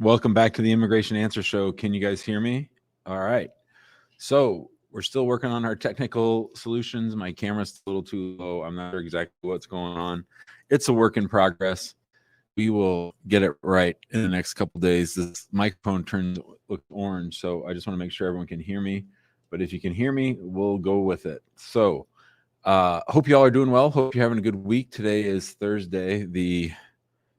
Welcome back to the Immigration Answer Show. Can you guys hear me? All right. So we're still working on our technical solutions. My camera's a little too low. I'm not sure exactly what's going on. It's a work in progress. We will get it right in the next couple days. This microphone looks orange, so I just want to make sure everyone can hear me. But if you can hear me, we'll go with it. So hope you all are doing well. Hope you're having a good week. Today is Thursday, the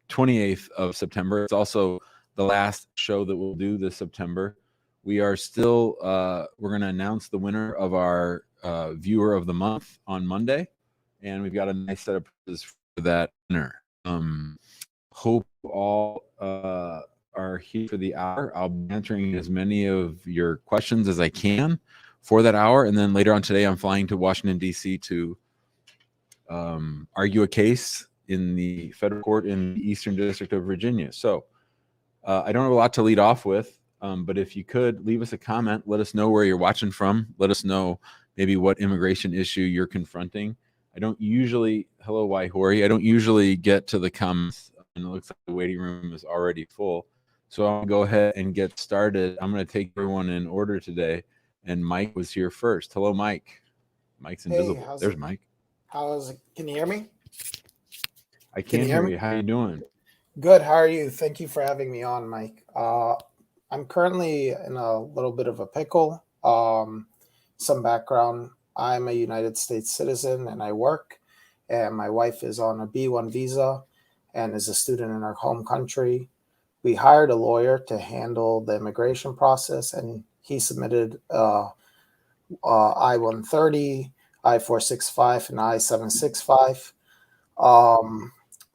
28th of September. It's also the last show that we'll do this September. We are still, we're going to announce the winner of our viewer of the month on Monday. And we've got a nice set of prizes for that winner. Hope all are here for the hour. I'll be answering as many of your questions as I can for that hour. And then later on today, I'm flying to Washington, D.C. to argue a case in the federal court in the Eastern District of Virginia. So I don't have a lot to lead off with, but if you could leave us a comment, let us know where you're watching from. Let us know maybe what immigration issue you're confronting. I don't usually, hello, Waihori, I don't usually get to the comments, and it looks like the waiting room is already full. So I'll go ahead and get started. I'm going to take everyone in order today, and Mike was here first. Hello, Mike. Mike's invisible. Hey, There's Mike. Can you hear me? I can hear you. How are you doing? Good. How are you? Thank you for having me on, Mike. I'm currently in a little bit of a pickle. Some background. I'm a United States citizen and I work, and my wife is on a B1 visa and is a student in her home country. We hired a lawyer to handle the immigration process, and he submitted I-130, I-465, and I-765.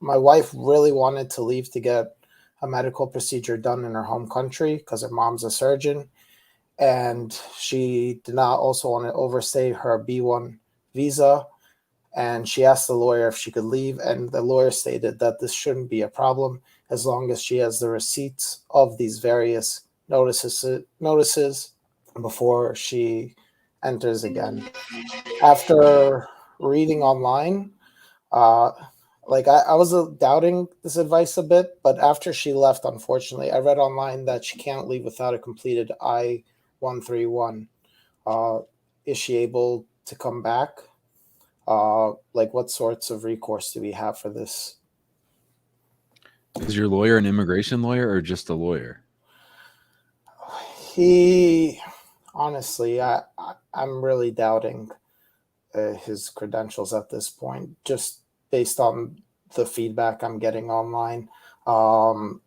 My wife really wanted to leave to get a medical procedure done in her home country because her mom's a surgeon, and she did not also want to overstay her B1 visa, and she asked the lawyer if she could leave, and the lawyer stated that this shouldn't be a problem as long as she has the receipts of these various notices before she enters again. After reading online, I was doubting this advice a bit, but after she left, unfortunately, I read online that she can't leave without a completed I-131. Is she able to come back? What sorts of recourse do we have for this? Is your lawyer an immigration lawyer or just a lawyer? Honestly, I'm really doubting his credentials at this point, just based on the feedback I'm getting online. I'm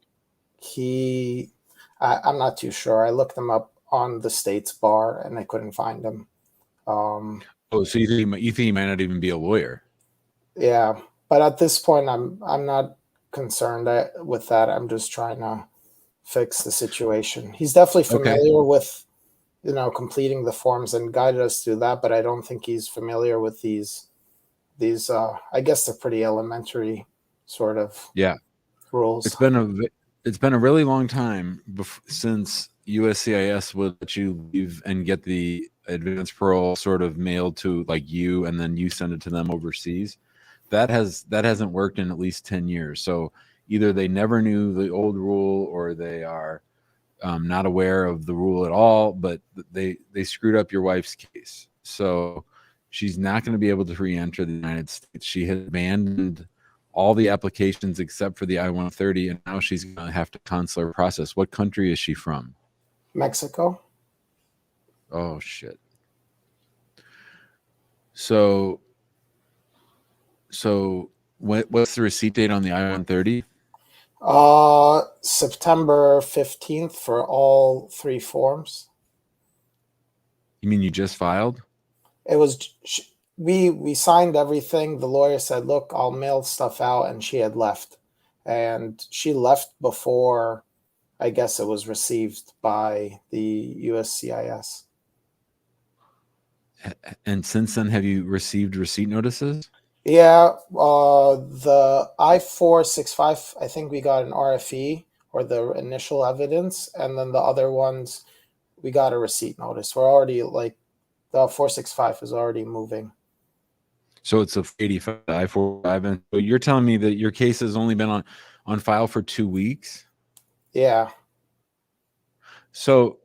not too sure. I looked him up on the state's bar and I couldn't find him. So you think he might not even be a lawyer? Yeah, but at this point, I'm not concerned with that. I'm just trying to fix the situation. He's definitely familiar with, completing the forms and guided us through that, but I don't think he's familiar with these I guess they're pretty elementary sort of rules. It's been a really long time since USCIS would let you leave and get the advance parole sort of mailed to like you, and then you send it to them overseas. That hasn't worked in at least 10 years. So either they never knew the old rule, or they are not aware of the rule at all, but they screwed up your wife's case. So she's not going to be able to re-enter the United States. She has abandoned all the applications except for the I-130, and now she's going to have to consular process. What country is she from? Mexico. Oh, shit. So what's the receipt date on the I-130? September 15th for all three forms. You mean you just filed? It was we signed everything. The lawyer said, "Look, I'll mail stuff out," and she had left, and she left before, I guess, it was received by the USCIS. And since then, have you received receipt notices? Yeah, the I-465, I think we got an RFE, or the initial evidence, and then the other ones, we got a receipt notice. We're already the 465 is already moving. So it's a 85 I-45, and so you're telling me that your case has only been on file for 2 weeks? Yeah, So,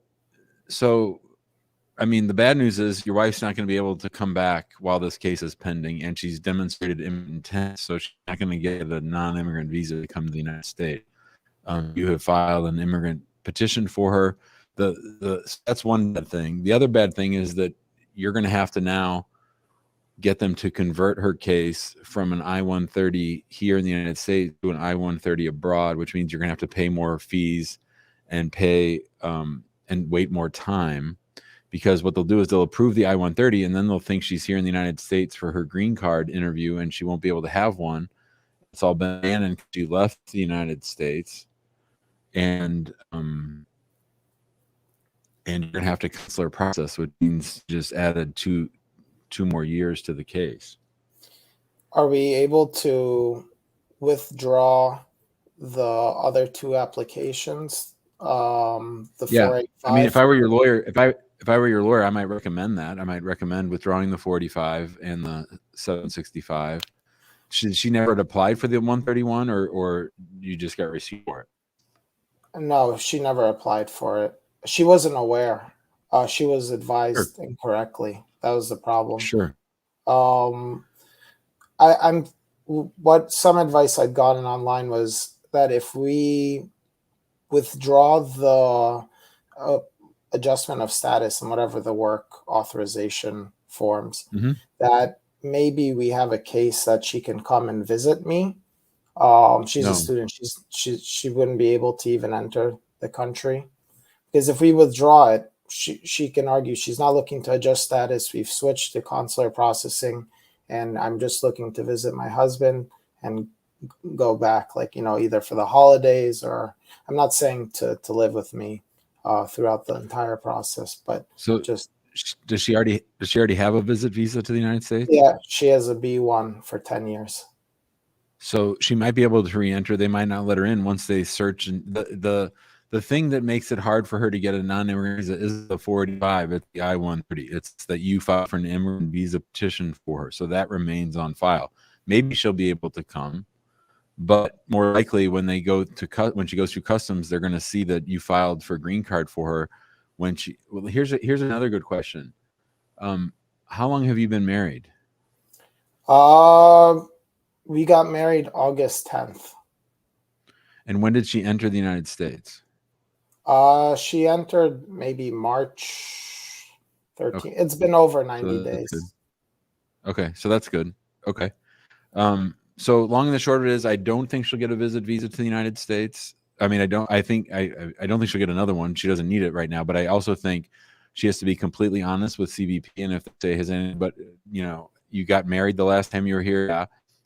I mean, the bad news is your wife's not going to be able to come back while this case is pending, and she's demonstrated intent, so she's not going to get a non-immigrant visa to come to the United States. You have filed an immigrant petition for her. That's one bad thing. The other bad thing is that you're going to have to now get them to convert her case from an I-130 here in the United States to an I-130 abroad, which means you're going to have to pay more fees and pay and wait more time, because what they'll do is they'll approve the I-130 and then they'll think she's here in the United States for her green card interview and she won't be able to have one. It's all been abandoned because she left the United States, and you're gonna have to cancel her process, which means just added two more years to the case. Are we able to withdraw the other two applications? The Yeah. 485. I mean, if I were your lawyer, I might recommend that. I might recommend withdrawing the 485 and the 765. She never had applied for the 131, or you just got received for it? No, she never applied for it. She wasn't aware. She was advised incorrectly. That was the problem. Sure. I'm what some advice I'd gotten online was that if we withdraw the adjustment of status and whatever the work authorization forms, that maybe we have a case that she can come and visit me. She's a student. She wouldn't be able to even enter the country, because if we withdraw it, she can argue she's not looking to adjust status. We've switched to consular processing, and I'm just looking to visit my husband and go back, either for the holidays, or I'm not saying to live with me throughout the entire process, but just. Does she already have a visit visa to the United States? Yeah, she has a B1 for 10 years. So she might be able to re-enter. They might not let her in once they search. And the thing that makes it hard for her to get a non-immigrant visa is the 485. It's the I-130. It's that you filed for an immigrant visa petition for her, so that remains on file. Maybe she'll be able to come, but more likely when she goes through customs, they're going to see that you filed for a green card for her. Here's another good question. How long have you been married? We got married August 10th. And when did she enter the United States? She entered maybe March 13th. Okay. It's been over 90 days. Okay, so that's good. Okay. So long and the short of it is, I don't think she'll get a visit visa to the United States. I mean, I don't think she'll get another one. She doesn't need it right now, but I also think she has to be completely honest with CBP. And if they say, has any, but you got married the last time you were here, yeah,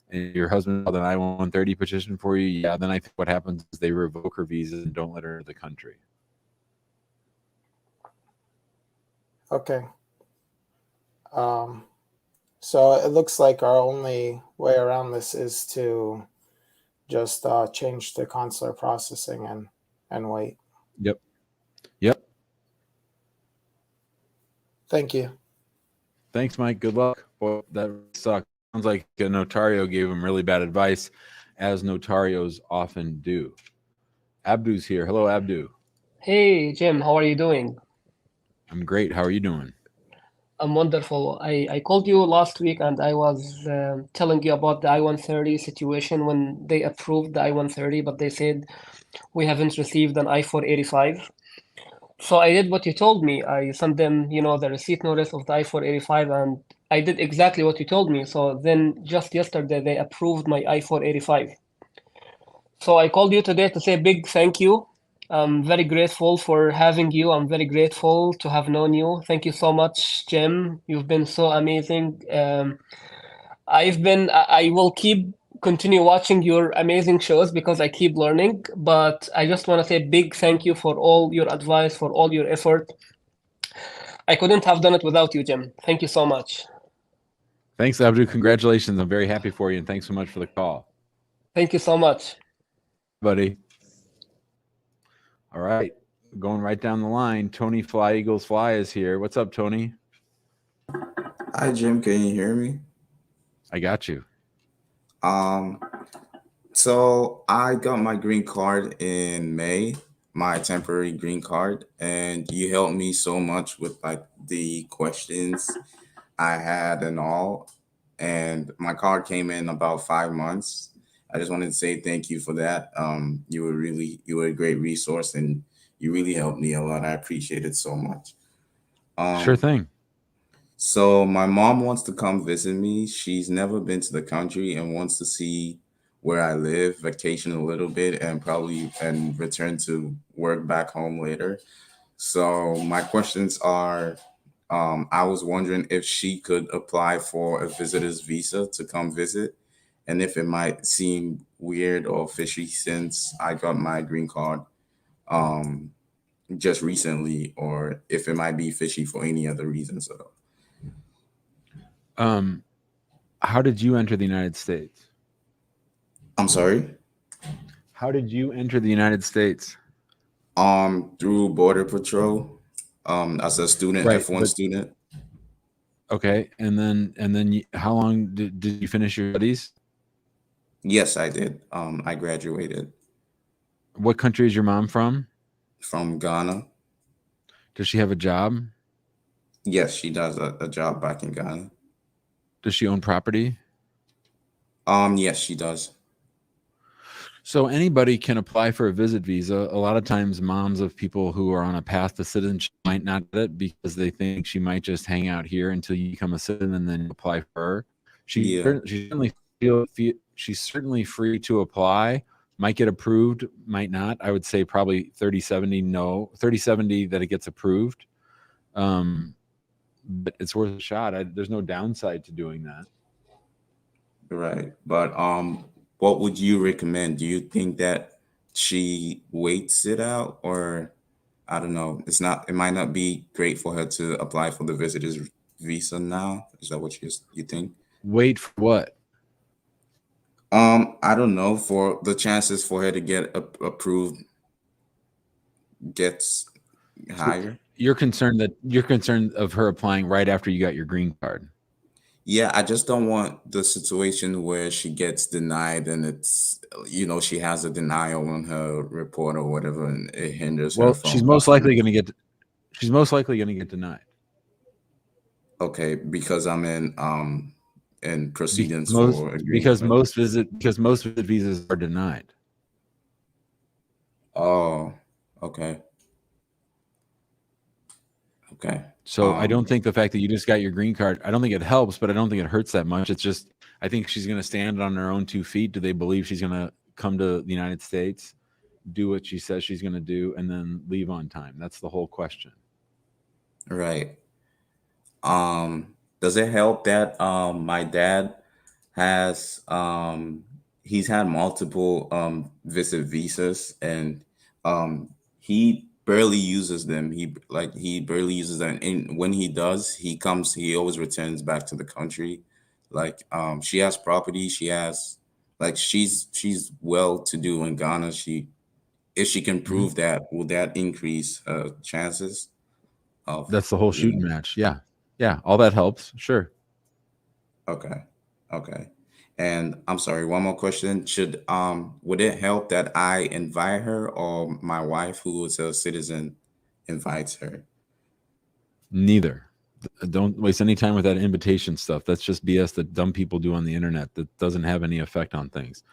and your husband filed an I-130 petition for you, yeah, then I think what happens is they revoke her visa and don't let her into the country. Okay. So it looks like our only way around this is to just change to consular processing and wait. Yep. Thank you. Thanks, Mike. Good luck. Well, that sucks. Sounds like a notario gave him really bad advice, as notarios often do. Abdu's here. Hello, Abdu. Hey, Jim. How are you doing? I'm great. How are you doing? I'm wonderful. I called you last week and I was telling you about the I-130 situation when they approved the I-130, but they said we haven't received an I-485. So I did what you told me. I sent them, the receipt notice of the I-485, and I did exactly what you told me. So then just yesterday, they approved my I-485. So I called you today to say a big thank you. I'm very grateful for having you. I'm very grateful to have known you. Thank you so much, Jim. You've been so amazing. I will continue watching your amazing shows because I keep learning, but I just want to say a big thank you for all your advice, for all your effort. I couldn't have done it without you, Jim. Thank you so much. Thanks, Abdu. Congratulations. I'm very happy for you, and thanks so much for the call. Thank you so much. Buddy. All right. Going right down the line. Tony Fly Eagles Fly is here. What's up, Tony? Hi, Jim. Can you hear me? I got you. So I got my green card in May my temporary green card, and you helped me so much with like the questions I had and all. And my card came in about 5 months. I just wanted to say thank you for that. You were a great resource, and you really helped me a lot. I appreciate it so much. Sure Um, thing. so my mom wants to come visit me. She's never been to the country and wants to see where I live, vacation a little bit, and probably and return to work back home later. So my questions are, I was wondering if she could apply for a visitor's visa to come visit, and if it might seem weird or fishy since I got my green card um, just recently, or if it might be fishy for any other reasons at all. Um, how did you enter the United States? I'm sorry. How did you enter the United States? Through Border Patrol, as a student, Right, F1 but student. okay, how long did you finish your studies? Yes, I did. I graduated What country is your mom from? from Ghana. Does she have a job? Yes, she does a job back in Ghana. Does she own property? Yes, she does. So anybody can apply for a visit visa. A lot of times, moms of people who are on a path to citizenship might not get it because they think she might just hang out here until you become a citizen and then apply for her. Yeah, She's certainly free to apply. Might get approved, might not. I would say probably 30-70 no, 30-70 that it gets approved. But it's worth a shot. There's no downside to doing that. right. But what would you recommend? Do you think that she waits it out, or I don't know? It might not be great for her to apply for the visitor's visa now. Is that what you think? Wait for what? I don't know. For the chances for her to get approved gets So higher. you're concerned of her applying right after you got your green card. Yeah, I just don't want the situation where she gets denied and she has a denial on her report or whatever, and it hinders her Well, from applying. she's most likely going to get denied. Okay, because I'm in Because proceedings most for a green because card. most visit visas are denied. Oh, okay, okay. So I don't think the fact that you just got your green card, I don't think it helps, but I don't think it hurts that much. It's just I think she's going to stand on her own 2 feet. Do they believe she's going to come to the United States, do what she says she's going to do, and then leave on time? That's the whole question. Right. Does it help that my dad has he's had multiple visit visas, and he barely uses them. He barely uses them, and when he does, he always returns back to the country. Like she has property, she has like she's well to do in Ghana. She If she can Mhm. prove that, will that increase chances of That's the whole shooting match. Yeah. Yeah. All that helps. Sure. Okay. Okay. And I'm sorry, one more question. Would it help that I invite her, or my wife, who is a citizen, invites her? Neither. Don't waste any time with that invitation stuff. That's just BS that dumb people do on the internet that doesn't have any effect on things.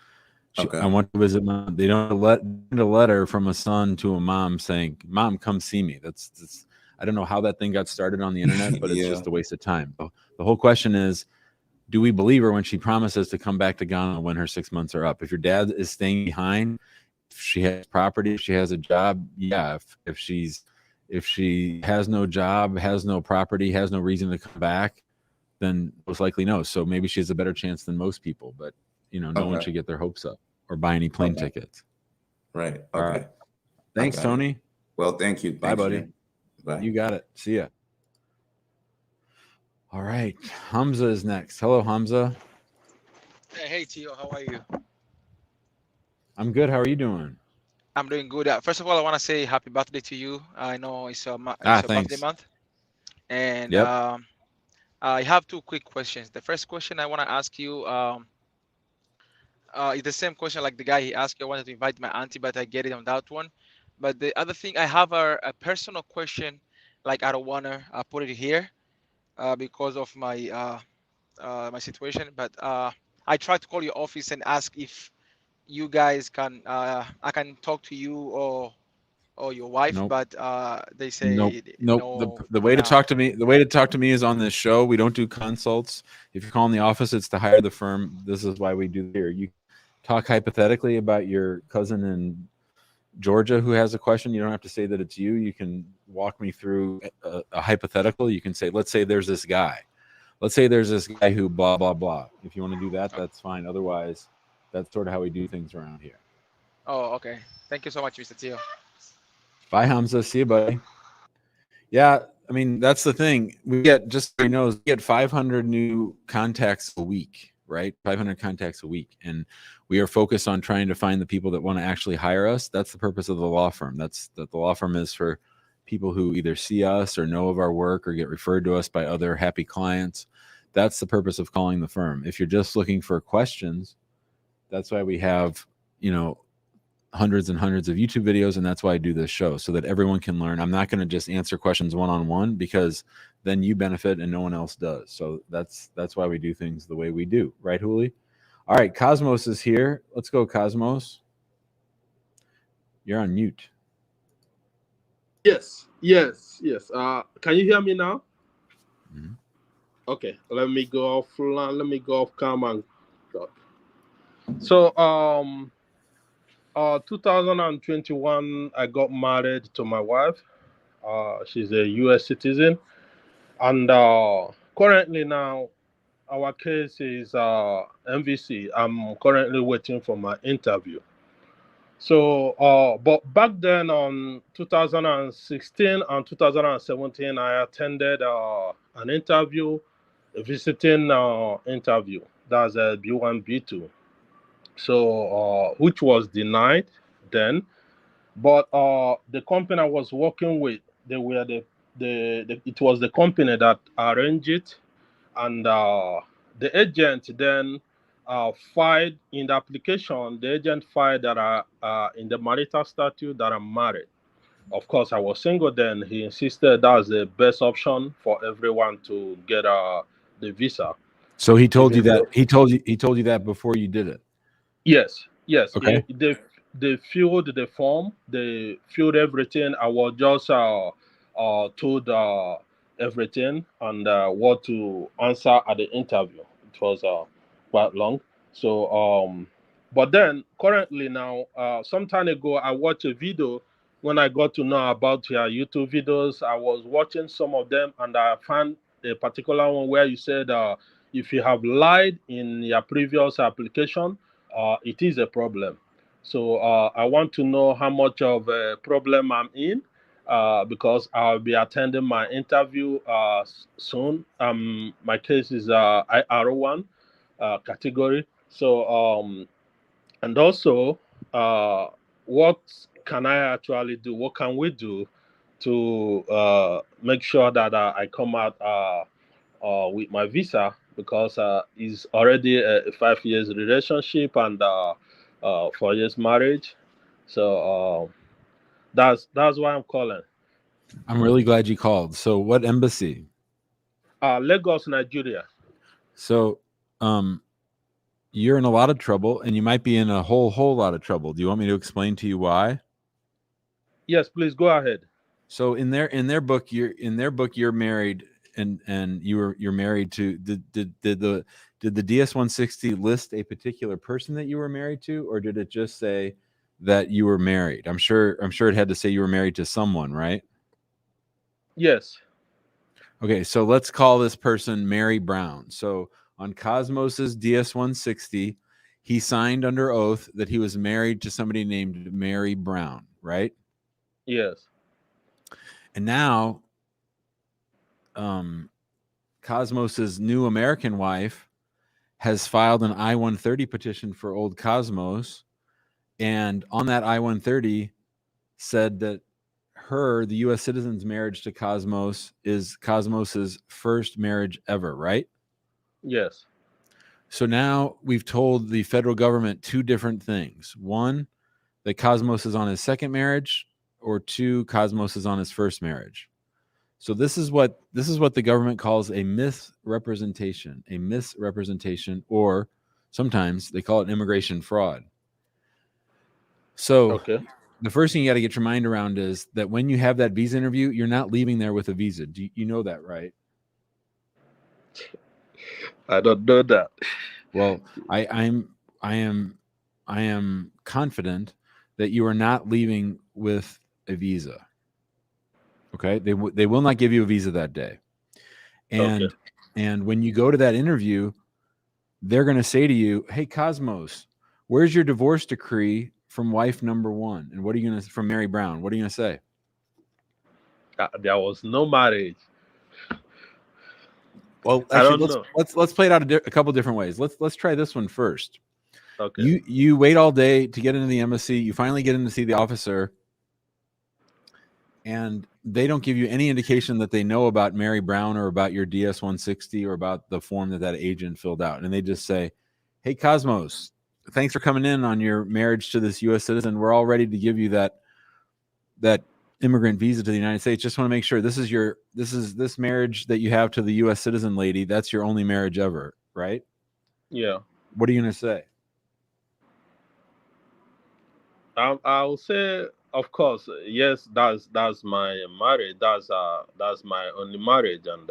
I Okay. want to visit mom. They don't let a letter from a son to a mom saying, "Mom, come see me." That's I don't know how that thing got started on the internet, but it's Yeah. just a waste of time. The whole question is, do we believe her when she promises to come back to Ghana when her 6 months are up? If your dad is staying behind, if she has property, if she has a job, yeah. If she has no job, has no property, has no reason to come back, then most likely no. So maybe she has a better chance than most people, but no one Okay. should get their hopes up or buy any plane Okay. tickets. Right. All right. Okay. Thanks, Okay. Tony. Well, thank you. Bye, Thank you, buddy. Jim. Bye. You got it. See ya. All right. Hamza is next. Hello, Hamza. Hey Tio, how are you? I'm good. How are you doing? I'm doing good. First of all, I want to say happy birthday to you. I know it's your birthday Thanks. month, and Yep. I have two quick questions. The first question I want to ask you is the same question like the guy he asked you. I wanted to invite my auntie, but I get it on that one. But the other thing, I have a personal question. Like I don't wanna put it here because of my situation. But I tried to call your office and ask if you guys can I can talk to you or your wife, Nope. but they Nope. say Nope. no The for way to now. talk to me, the way to talk to me is on this show. We don't do consults. If you're calling the office, it's to hire the firm. This is why we do here. You talk hypothetically about your cousin in Georgia who has a question. You don't have to say that it's you. You can walk me through a hypothetical. You can say, let's say there's this guy. Let's say there's this guy who blah blah blah. If you want to do that, that's fine. Otherwise, that's sort of how we do things around here. Oh, okay. Thank you so much, Mr. Teo. Bye, Hamza. See you, buddy. Yeah, I mean that's the thing. We get, just so you know, we get 500 new contacts a week, right? 500 contacts a week, and we are focused on trying to find the people that want to actually hire us. That's the purpose of the law firm. That's that the law firm is for people who either see us or know of our work or get referred to us by other happy clients. That's the purpose of calling the firm. If you're just looking for questions, that's why we have, you know, hundreds and hundreds of YouTube videos, and that's why I do this show, so that everyone can learn. I'm not going to just answer questions one-on-one, because then you benefit and no one else does. So that's why we do things the way we do, right, Huli? All right, Cosmos is here. Let's go, Cosmos. You're on mute. Yes. Can you hear me now? Mm-hmm. Okay, let me go offline. Let me go off cam and talk. So 2021, I got married to my wife. She's a U.S. citizen, and currently now our case is MVC. I'm currently waiting for my interview. So, but back then on 2016 and 2017, I attended an interview, a visiting interview. That's a B1, B2. So, which was denied then. But the company I was working with, they were it was the company that arranged it, and the agent then filed in the application. The agent filed that in the marital statute that I'm married. Of course, I was single then. He insisted that was the best option for everyone to get the visa. So he told you Even that though, he told you that before you did it. yes. Okay. They filled the form. They filled everything. I was just told everything and what to answer at the interview. It was quite long. So, but then currently now, some time ago, I watched a video. When I got to know about your YouTube videos, I was watching some of them, and I found a particular one where you said if you have lied in your previous application, it is a problem. So I want to know how much of a problem I'm in because I'll be attending my interview soon. My case is IR1 category. So, and also, what can I actually do? What can we do to make sure that I come out with my visa? Because it's already a 5 years relationship and 4 years marriage. So that's why I'm calling. I'm really glad you called. So what embassy? Lagos, Nigeria. So you're in a lot of trouble, and you might be in a whole lot of trouble. Do you want me to explain to you why? Yes, please go ahead. So in their book you're married, and you're married to, did the DS-160 list a particular person that you were married to, or did it just say that you were married? I'm sure it had to say you were married to someone, right? Yes. Okay, so let's call this person Mary Brown. So on Cosmos's DS-160, he signed under oath that he was married to somebody named Mary Brown, right? Yes. And now Cosmos's new American wife has filed an I-130 petition for old Cosmos, and on that I-130 said that the U.S. citizen's marriage to Cosmos is Cosmos's first marriage ever, right? Yes. So now we've told the federal government two different things. One, that Cosmos is on his second marriage, or 2, Cosmos is on his first marriage. So this is what the government calls a misrepresentation, or sometimes they call it immigration fraud. So Okay. the first thing you got to get your mind around is that when you have that visa interview, you're not leaving there with a visa. Do you know that, right? I don't know that. Well, I am confident that you are not leaving with a visa. Okay, they will not give you a visa that day, and when you go to that interview, they're going to say to you, "Hey, Cosmos, where's your divorce decree from wife number 1?" And what are you going to from Mary Brown? What are you going to say? There was no marriage. Well, I actually, don't know. let's play it out a couple different ways. Let's try this one first. Okay. You wait all day to get into the embassy. You finally get in to see the officer, and they don't give you any indication that they know about Mary Brown or about your DS-160 or about the form that agent filled out. And they just say, "Hey, Cosmos, thanks for coming in on your marriage to this U.S. citizen. We're all ready to give you that immigrant visa to the United States. Just want to make sure this marriage that you have to the U.S. citizen lady, that's your only marriage ever, right?" Yeah. What are you going to say? I'll say, of course, yes. That's my marriage. That's my only marriage, and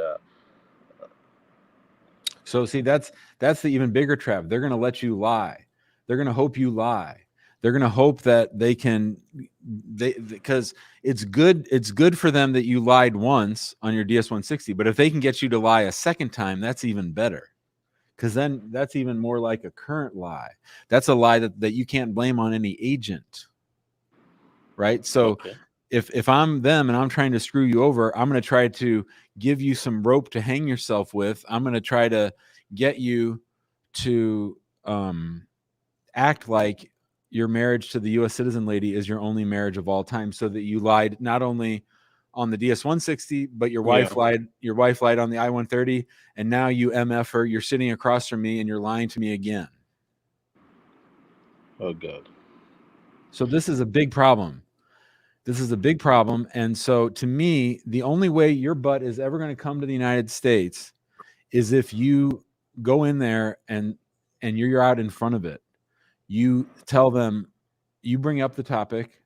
So see, that's the even bigger trap. They're going to let you lie. They're going to hope you lie. They're going to hope that because it's good for them that you lied once on your DS-160, but if they can get you to lie a second time, that's even better. Because then that's even more like a current lie. That's a lie that you can't blame on any agent. Right? So if I'm them and I'm trying to screw you over, I'm going to try to give you some rope to hang yourself with. I'm going to try to get you to act like your marriage to the U.S. citizen lady is your only marriage of all time, so that you lied not only on the DS-160, but your wife lied. Your wife lied on the I-130, and now you MF her. You're sitting across from me, and you're lying to me again. Oh God. So this is a big problem. This is a big problem. And so to me, the only way your butt is ever going to come to the United States is if you go in there and you're out in front of it. You tell them, you bring up the topic,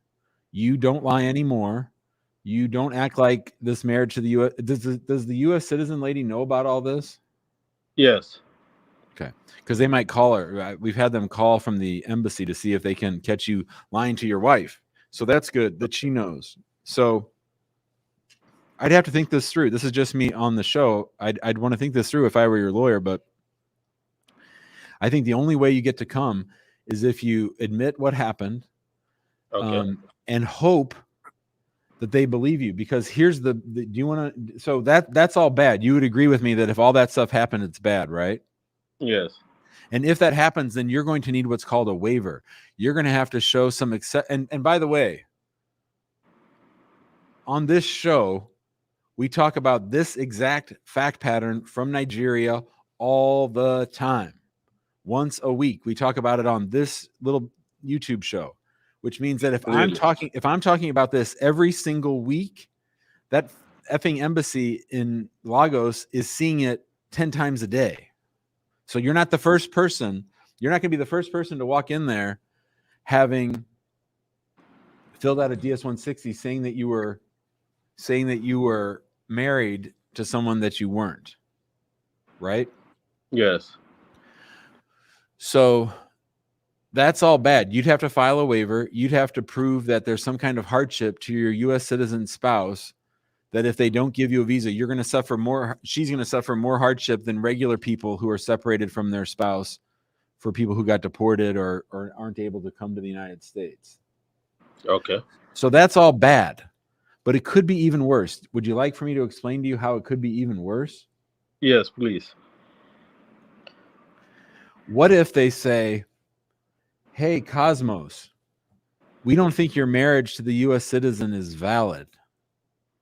you don't lie anymore. You don't act like this marriage to the U.S. Does the U.S. citizen lady know about all this? Yes. Okay. Because they might call her. We've had them call from the embassy to see if they can catch you lying to your wife. So that's good that she knows. So I'd have to think this through. This is just me on the show. I'd want to think this through if I were your lawyer, but I think the only way you get to come is if you admit what happened, and hope that they believe you. Because here's do you want to? So that's all bad. You would agree with me that if all that stuff happened, it's bad, right? Yes. And if that happens, then you're going to need what's called a waiver. You're going to have to show some and by the way, on this show, we talk about this exact fact pattern from Nigeria all the time. Once a week, we talk about it on this little YouTube show, which means that if I'm talking about this every single week, that effing embassy in Lagos is seeing it 10 times a day. So you're not the first person. You're not going to be the first person to walk in there having filled out a DS-160 saying that you were married to someone that you weren't. Right? Yes. So that's all bad. You'd have to file a waiver. You'd have to prove that there's some kind of hardship to your U.S. citizen spouse, that if they don't give you a visa, you're going to suffer more. She's going to suffer more hardship than regular people who are separated from their spouse, for people who got deported or aren't able to come to the United States. Okay. So that's all bad, but it could be even worse. Would you like for me to explain to you how it could be even worse? Yes, please. What if they say, "Hey, Cosmos, we don't think your marriage to the U.S. citizen is valid."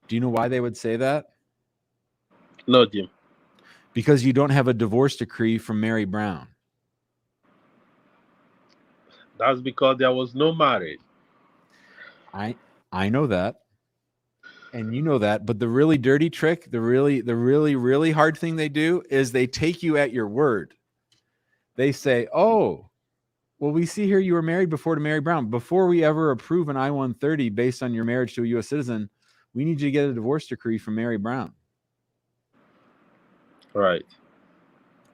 Do you know why they would say that? No, Jim. Because you don't have a divorce decree from Mary Brown. That's because there was no marriage. I know that. And you know that. But the really dirty trick, the really hard thing they do is they take you at your word. They say, oh, well, we see here you were married before to Mary Brown. Before we ever approve an I-130 based on your marriage to a U.S. citizen, we need you to get a divorce decree from Mary Brown. Right.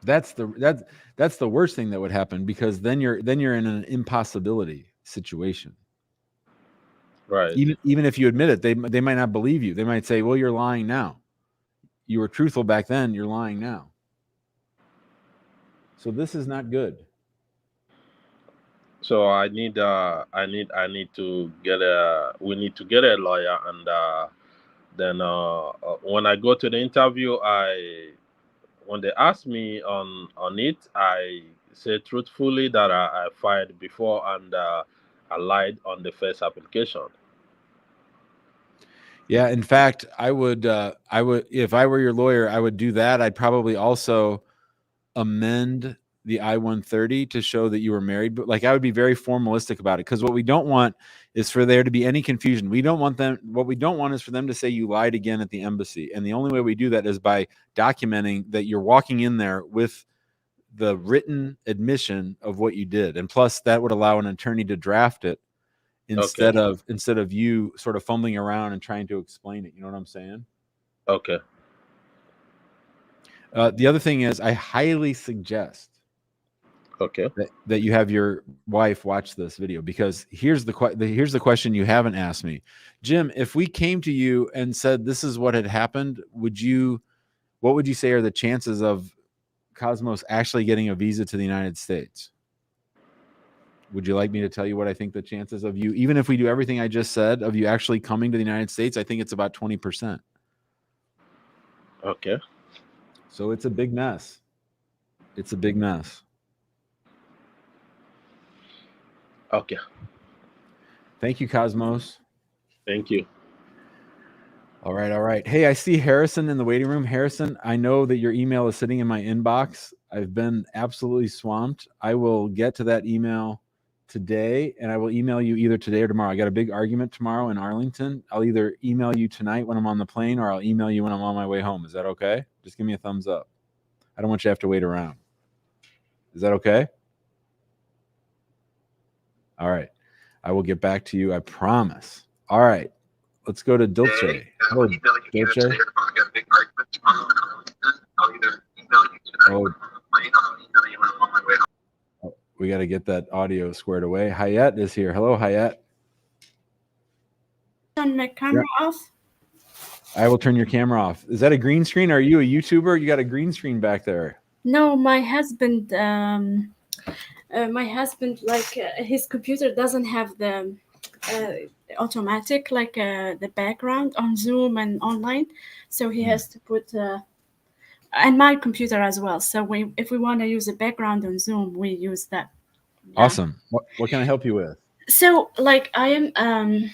That's the worst thing that would happen, because then you're in an impossibility situation. Right. Even if you admit it, they might not believe you. They might say, well, you're lying now. You were truthful back then, you're lying now. So this is not good. So I need to get we need to get a lawyer, and then when I go to the interview, when they ask me on it, I say truthfully that I fired before, and I lied on the first application. Yeah, in fact, I would if I were your lawyer, I would do that. I'd probably also amend the I-130 to show that you were married, but like I would be very formalistic about it, because what we don't want is for there to be any confusion. What we don't want is for them to say you lied again at the embassy. And the only way we do that is by documenting that you're walking in there with the written admission of what you did. And plus that would allow an attorney to draft it instead of you sort of fumbling around and trying to explain it. You know what I'm saying? Okay. The other thing is, I highly suggest that you have your wife watch this video, because here's the question you haven't asked me. Jim, if we came to you and said this is what had happened, what would you say are the chances of Cosmos actually getting a visa to the United States? Would you like me to tell you what I think the chances of you, even if we do everything I just said, of you actually coming to the United States? I think it's about 20%. Okay. So it's a big mess. It's a big mess. Okay. Thank you, Cosmos. Thank you. All right. Hey, I see Harrison in the waiting room. Harrison, I know that your email is sitting in my inbox. I've been absolutely swamped. I will get to that email today, and I will email you either today or tomorrow. I got a big argument tomorrow in Arlington. I'll either email you tonight when I'm on the plane, or I'll email you when I'm on my way home. Is that okay? Just give me a thumbs up. I don't want you to have to wait around. Is that okay? All right. I will get back to you. I promise. All right. Let's go to Dulce. Hello, Dulce. Oh, we got to get that audio squared away. Hayat is here. Hello, Hayat. Turn my camera off. I will turn your camera off. Is that a green screen? Are you a YouTuber? You got a green screen back there. No, my husband. His computer doesn't have the automatic the background on Zoom and online, so he has to put and my computer as well. So if we want to use a background on Zoom, we use that. Yeah. Awesome. What can I help you with? So I am an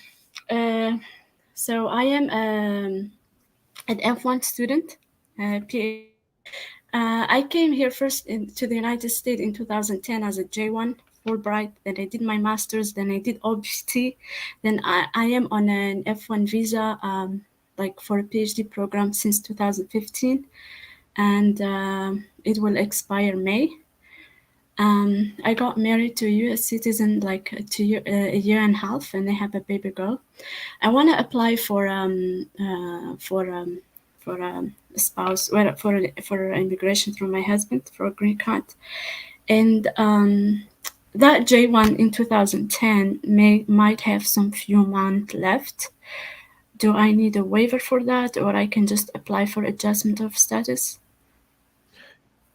F1 student, PhD. I came here first to the United States in 2010 as a J1 Fulbright. Then I did my master's. Then I did OPT. Then I am on an F1 visa, for a PhD program since 2015, and it will expire May. I got married to a U.S. citizen a year and a half, and I have a baby girl. I want to apply for a spouse, for immigration through my husband for a green card, and that J1 in 2010 might have some few months left. Do I need a waiver for that, or I can just apply for adjustment of status?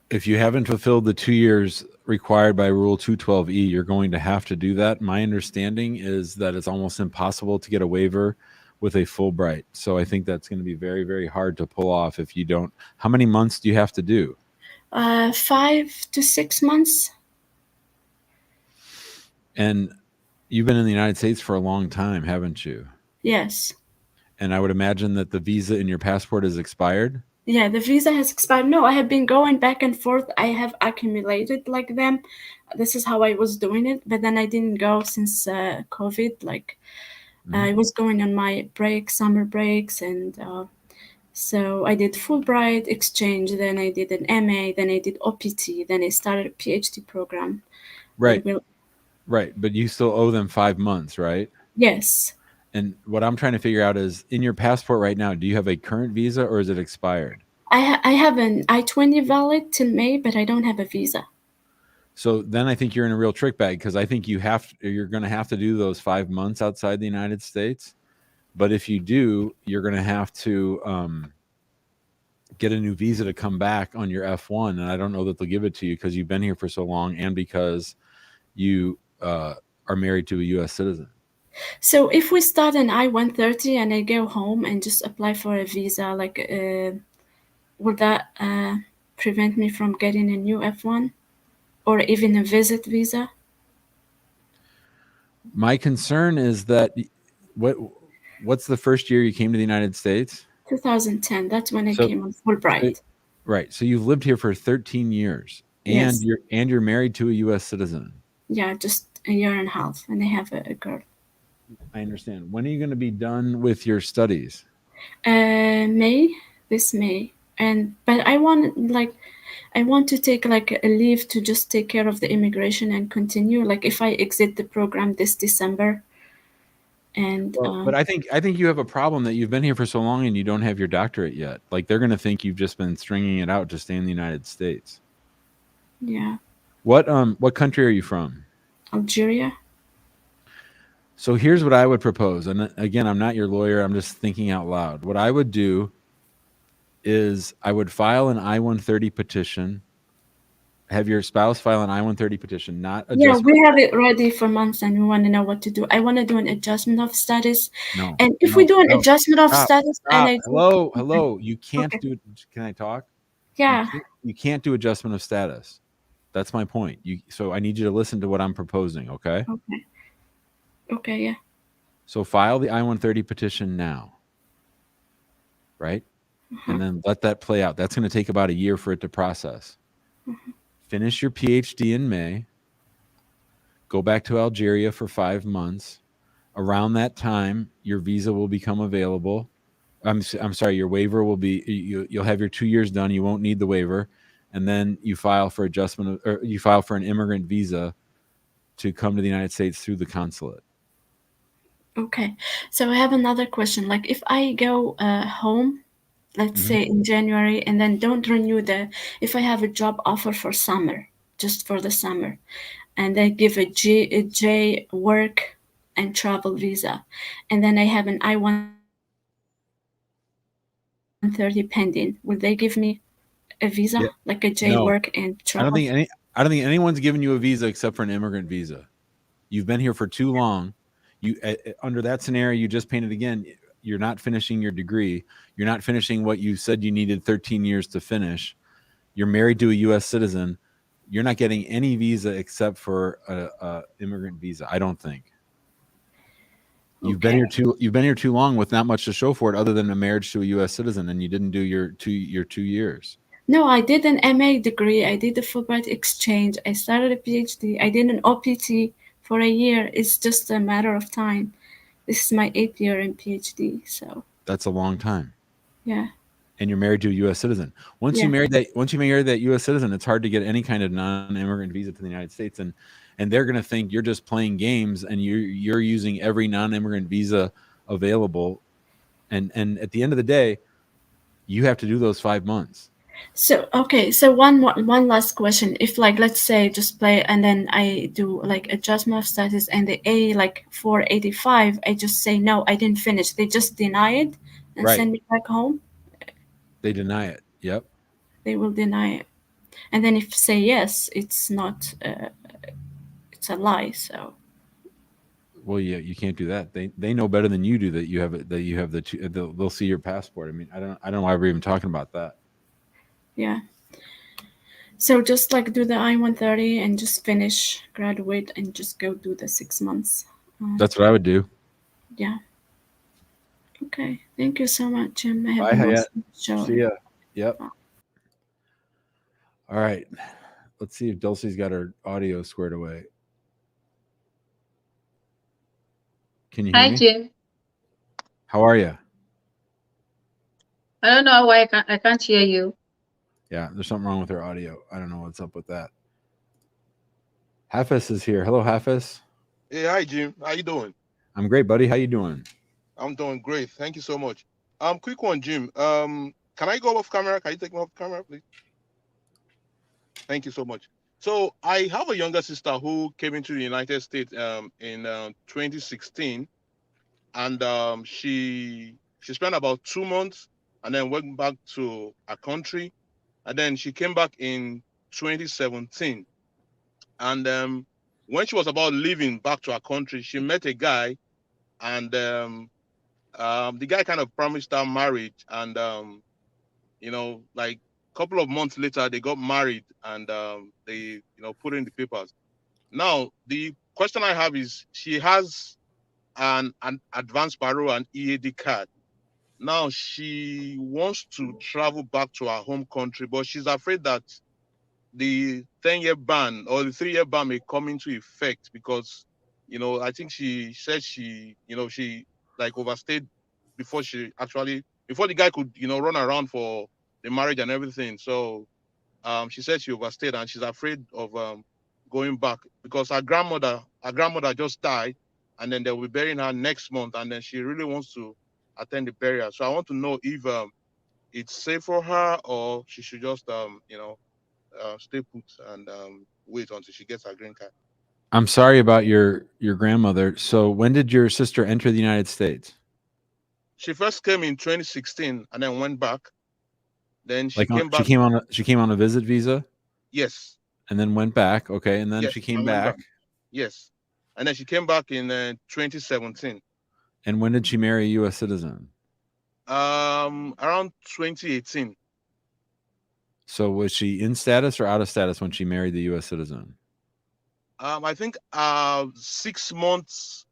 If you haven't fulfilled the 2 years required by Rule 212E, you're going to have to do that. My understanding is that it's almost impossible to get a waiver with a Fulbright. So I think that's going to be very, very hard to pull off if you don't. How many months do you have to do? 5 to 6 months. And you've been in the United States for a long time, haven't you? Yes. And I would imagine that the visa in your passport is expired? Yeah, the visa has expired. No, I have been going back and forth. I have accumulated them. This is how I was doing it. But then I didn't go since COVID. I was going on my summer breaks, and so I did Fulbright exchange. Then I did an MA. Then I did OPT. Then I started a PhD program. Right. Right. But you still owe them 5 months, right? Yes. And what I'm trying to figure out is, in your passport right now, do you have a current visa or is it expired? I have an I-20 valid till May, but I don't have a visa. So then I think you're in a real trick bag, because I think you're going to have to do those 5 months outside the United States. But if you do, you're going to have to get a new visa to come back on your F1. And I don't know that they'll give it to you because you've been here for so long and because you are married to a U.S. citizen. So if we start an I-130 and I go home and just apply for a visa, like, will that prevent me from getting a new F1 or even a visit visa? My concern is that what's the first year you came to the United States? 2010. That's when I came on Fulbright. Right. So you've lived here for 13 years, and Yes. you're married to a U.S. citizen. Yeah, just a year and a half, and I have a girl. I understand. When are you going to be done with your studies? This May. But I want to take like a leave to just take care of the immigration and continue. Like if I exit the program this December. And but I think you have a problem that you've been here for so long and you don't have your doctorate yet. Like, they're going to think you've just been stringing it out to stay in the United States. Yeah. What country are you from? Algeria. So here's what I would propose. And again, I'm not your lawyer. I'm just thinking out loud. What I would do is I would file an I-130 petition. Have your spouse file an I-130 petition, not adjustment. Yeah, we have it ready for months and we want to know what to do. I want to do an adjustment of status. No. And if we do an adjustment of status and I hello, you can't do it. Can I talk? Yeah. You can't do adjustment of status. That's my point. So I need you to listen to what I'm proposing, okay? Okay, yeah. So file the I-130 petition now, right? And then let that play out. That's going to take about a year for it to process. Finish your PhD in May. Go back to Algeria for 5 months. Around that time, your visa will become available. I'm sorry, your waiver will be, you'll have your 2 years done. You won't need the waiver. And then you file for you file for an immigrant visa to come to the United States through the consulate. Okay. So I have another question. Like if I go home, let's say in January, and then don't renew if I have a job offer for summer, just for the summer, and they give a J work and travel visa, and then I have an I-130 pending, will they give me a visa, like a J work and travel? I don't think anyone's given you a visa except for an immigrant visa. You've been here for too long. Under that scenario you just painted again, you're not finishing your degree. You're not finishing what you said you needed 13 years to finish. You're married to a U.S. citizen. You're not getting any visa except for a immigrant visa. I don't think. You've been here too long with not much to show for it other than a marriage to a U.S. citizen, and you didn't do your 2 years. No, I did an MA degree. I did a Fulbright exchange. I started a PhD. I did an OPT for a year. It's just a matter of time. This is my 8th year in PhD. So that's a long time. Yeah. And you're married to a U.S. citizen. Once you marry that U.S. citizen, it's hard to get any kind of non-immigrant visa to the United States, and they're going to think you're just playing games and you're using every non-immigrant visa available, and at the end of the day, you have to do those 5 months. So okay, so one last question. If like let's say just play and then I do like adjustment of status and the A like 485, I just say no, I didn't finish. They just deny it and send me back home. They deny it. Yep. They will deny it, and then if say yes, it's not. It's a lie. So. Well, yeah, you can't do that. They know better than you do that you have the two. They'll see your passport. I mean, I don't know why we're even talking about that. Yeah. So just like do the I-130 and just finish, graduate, and just go do the 6 months. That's what I would do. Yeah. Okay. Thank you so much, Jim. I have Bye, a nice show. See ya. Yep. All right. Let's see if Dulcie's got her audio squared away. Can you hear me? Hi, Jim. How are you? I don't know why I can't hear you. Yeah, there's something wrong with her audio. I don't know what's up with that. Hafez is here. Hello, Hafez. Hey, hi Jim. How you doing? I'm great, buddy. How you doing? I'm doing great. Thank you so much. Quick one, Jim. Can I go off camera? Can you take me off camera, please? Thank you so much. So I have a younger sister who came into the United States in 2016, and she spent about 2 months and then went back to her country, and then she came back in 2017, and when she was about leaving back to her country, she met a guy, and the guy kind of promised her marriage, and like a couple of months later they got married, and they put in the papers. Now the question I have is, she has an advanced parole and EAD card. Now she wants to travel back to her home country, but she's afraid that the 10-year ban or the 3-year ban may come into effect because I think she said she like overstayed before the guy could run around for the marriage and everything. So she said she overstayed, and she's afraid of going back because her grandmother just died, and then they'll be burying her next month, and then she really wants to attend the burial. So I want to know if it's safe for her, or she should just stay put and wait until she gets her green card. I'm sorry about your grandmother. So when did your sister enter the United States? She first came in 2016 and then went back. Then she came back. She came on a visit visa? Yes. And then went back. Okay. And then yes, she came back. Yes. And then she came back in 2017. And when did she marry a U.S. citizen? Around 2018. So was she in status or out of status when she married the U.S. citizen? I think 6 months.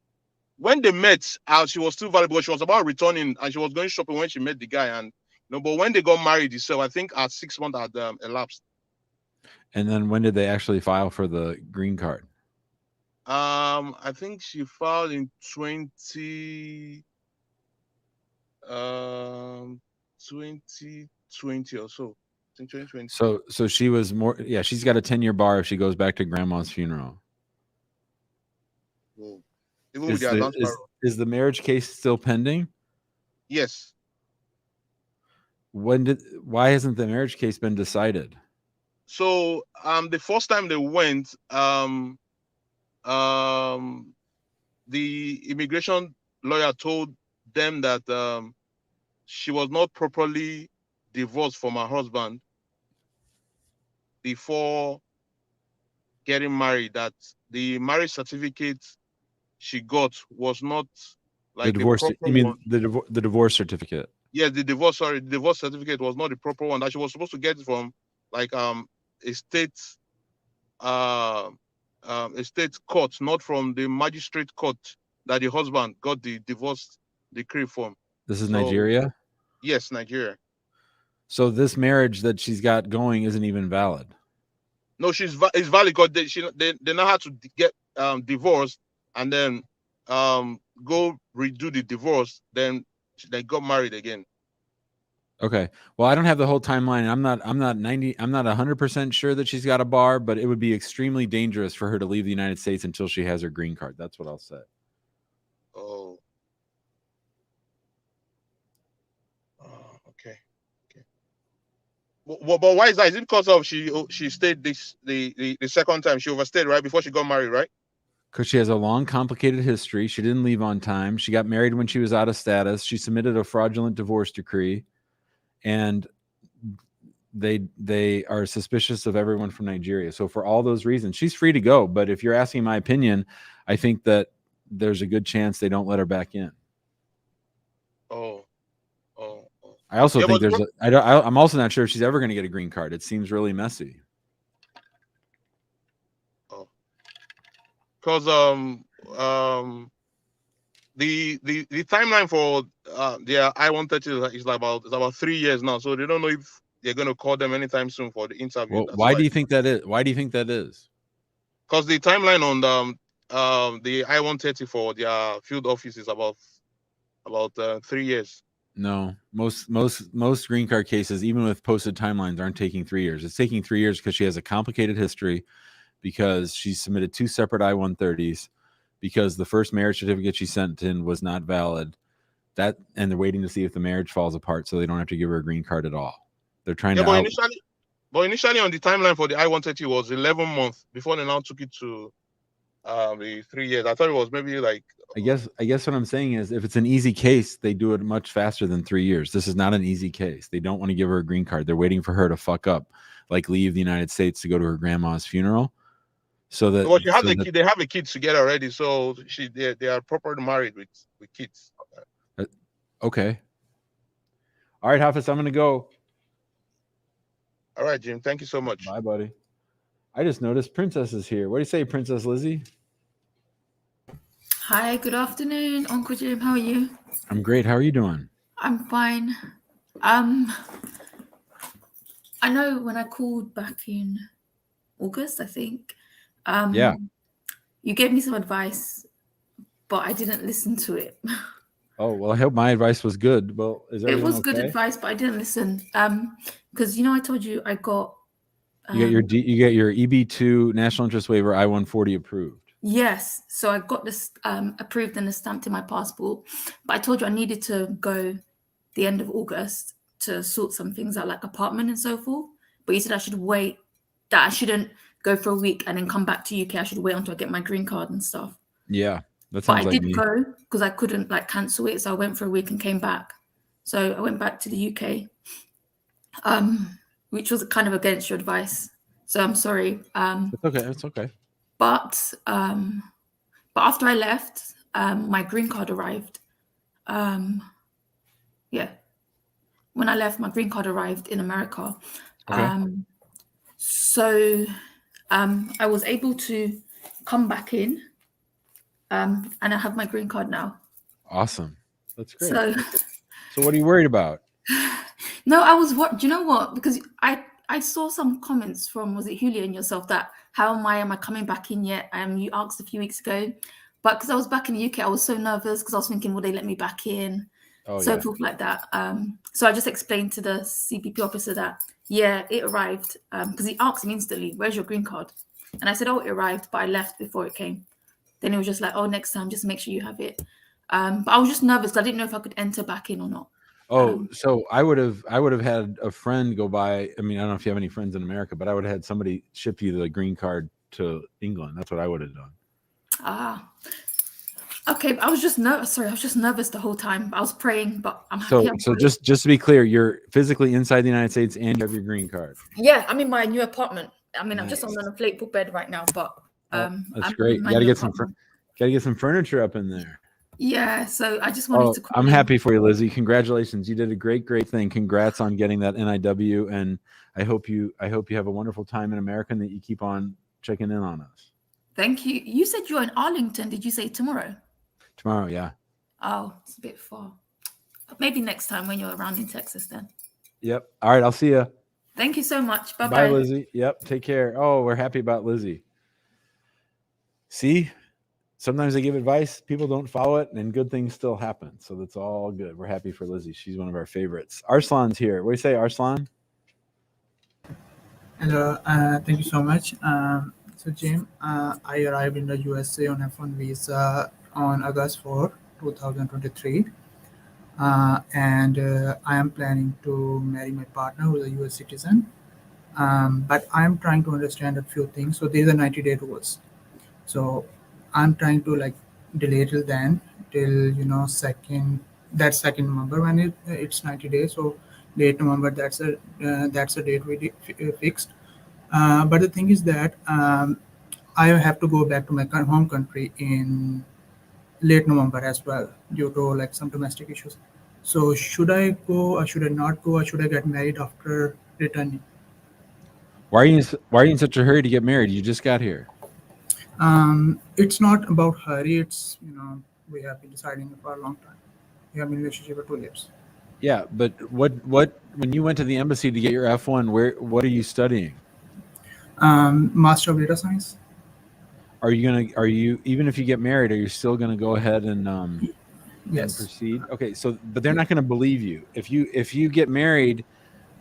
When they met, she was still valuable. She was about returning, and she was going shopping when she met the guy. And but when they got married, so I think 6 months had elapsed. And then when did they actually file for the green card? I think she filed in 2020 or so. In 2020. So she was more. Yeah, she's got a 10-year bar if she goes back to grandma's funeral. Whoa. Even with the advanced parole. Is the marriage case still pending? Yes. Why hasn't the marriage case been decided? So the first time they went, the immigration lawyer told them that she was not properly divorced from her husband before getting married, that the marriage certificate she got was not like the divorce. The proper you mean one. the divorce certificate? Yes, the divorce certificate was not the proper one, that she was supposed to get it from like a state court, not from the magistrate court that the husband got the divorce decree from. This is Nigeria? Yes, Nigeria. So this marriage that she's got going isn't even valid? No, it's valid because they know how to get divorced and then go redo the divorce, then they got married again. Okay. Well, I don't have the whole timeline. I'm not 100% sure that she's got a bar, but it would be extremely dangerous for her to leave the United States until she has her green card. That's what I'll say. Oh. Okay. But why is that? Is it because of she stayed the second time she overstayed, right, before she got married, right? Because she has a long, complicated history. She didn't leave on time. She got married when she was out of status. She submitted a fraudulent divorce decree, and they are suspicious of everyone from Nigeria. So for all those reasons, she's free to go. But if you're asking my opinion, I think that there's a good chance they don't let her back in. I also think I'm also not sure if she's ever going to get a green card. It seems really messy. Because the timeline for their I-130 is about 3 years now, so they don't know if they're going to call them anytime soon for the interview. Well, why do you think that is? Why do you think that is? Because the timeline on the I-130 for their field office is about about 3 years. No, most green card cases, even with posted timelines, aren't taking 3 years. It's taking 3 years because she has a complicated history, because she submitted 2 separate I-130s, because the first marriage certificate she sent in was not valid. That, and they're waiting to see if the marriage falls apart, so they don't have to give her a green card at all. They're trying to. But initially on the timeline for the I-130 was 11 months before they now took it to the 3 years. I thought it was maybe like. I guess what I'm saying is, if it's an easy case, they do it much faster than 3 years. This is not an easy case. They don't want to give her a green card. They're waiting for her to fuck up, like leave the United States to go to her grandma's funeral. So that. Well, she has a kid. They have a kid together already, so they are properly married with kids. Okay. All right, Hafiz, I'm gonna go. All right, Jim. Thank you so much. Bye, buddy. I just noticed Princess is here. What do you say, Princess Lizzie? Hi, good afternoon, Uncle Jim. How are you? I'm great. How are you doing? I'm fine. I know when I called back in August, I think. Yeah. You gave me some advice, but I didn't listen to it. Oh, well, I hope my advice was good. Well, is everything It was okay? good advice, but I didn't listen. Because I told you I got. You get your EB2 national interest waiver I-140 approved. Yes, so I got this approved and stamped in my passport, but I told you I needed to go the end of August to sort some things out, like apartment and so forth. But you said I should wait, that I shouldn't go for a week and then come back to UK. I should wait until I get my green card and stuff. Yeah, that sounds but I like did me. go because I couldn't cancel it, so I went for a week and came back. So I went back to the UK, which was kind of against your advice. So I'm sorry. It's okay. It's okay. But after I left, my green card arrived. Yeah, when I left, my green card arrived in America. Okay. So I was able to come back in, and I have my green card now. Awesome. That's great. So what are you worried about? No, I was what? Do you know what? Because I saw some comments from, was it Julia and yourself, that how am I coming back in yet? You asked a few weeks ago, but because I was back in the UK, I was so nervous because I was thinking, will they let me back in? Forth like that. So I just explained to the CPP officer that, yeah, it arrived, because he asked me instantly, where's your green card? And I said, oh, it arrived, but I left before it came. Then he was just like, oh, next time, just make sure you have it. But I was just nervous because I didn't know if I could enter back in or not. Oh, so I would have had a friend go by. I mean, I don't know if you have any friends in America, but I would have had somebody ship you the green card to England. That's what I would have done. Okay. I was just nervous. Sorry, I was just nervous the whole time. I was praying, but I'm happy. So just to be clear, you're physically inside the United States and you have your green card. Yeah, I'm in my new apartment. I mean, I'm just on an inflatable bed right now, but that's great. You gotta get some furniture up in there. Yeah, so I just wanted to call I'm happy for you, Lizzie. Congratulations. You did a great thing. Congrats on getting that NIW, and I hope you have a wonderful time in America and that you keep on checking in on us. Thank you. You said you're in Arlington. Did you say tomorrow? Tomorrow, yeah. Oh, it's a bit far. Maybe next time when you're around in Texas then. Yep. All right, I'll see you. Thank you so much. Bye-bye. Bye, Lizzie. Yep, take care. Oh, we're happy about Lizzie. See? Sometimes they give advice, people don't follow it, and good things still happen. So that's all good. We're happy for Lizzie. She's one of our favorites. Arslan's here. What do you say, Arslan? Hello. Thank you so much. So, Jim, I arrived in the USA on F1 visa on August 4, 2023. And I am planning to marry my partner who is a US citizen. But I'm trying to understand a few things. So these are 90-day rules. So I'm trying to delay till then, till second November when it's 90 days. So late November, that's a date we fixed. But the thing is that I have to go back to my home country in late November as well due to some domestic issues. So should I go or should I not go, or should I get married after returning? Why are you in such a hurry to get married? You just got here. It's not about hurry. It's we have been deciding for a long time. We have been in a relationship for 2 years. Yeah, but what when you went to the embassy to get your F1, what are you studying? Master of Data Science. Are you even if you get married, are you still gonna go ahead and Yes. proceed. Okay, so but they're not going to believe you if you get married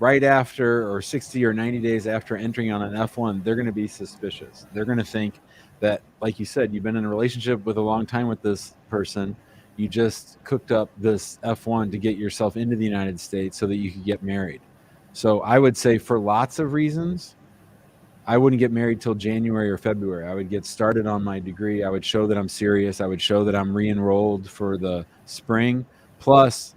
right after or 60 or 90 days after entering on an F1. They're going to be suspicious. They're going to think that, like you said, you've been in a relationship with a long time with this person. You just cooked up this F1 to get yourself into the United States so that you could get married. So I would say, for lots of reasons, I wouldn't get married till January or February. I would get started on my degree. I would show that I'm serious. I would show that I'm re-enrolled for the spring. Plus,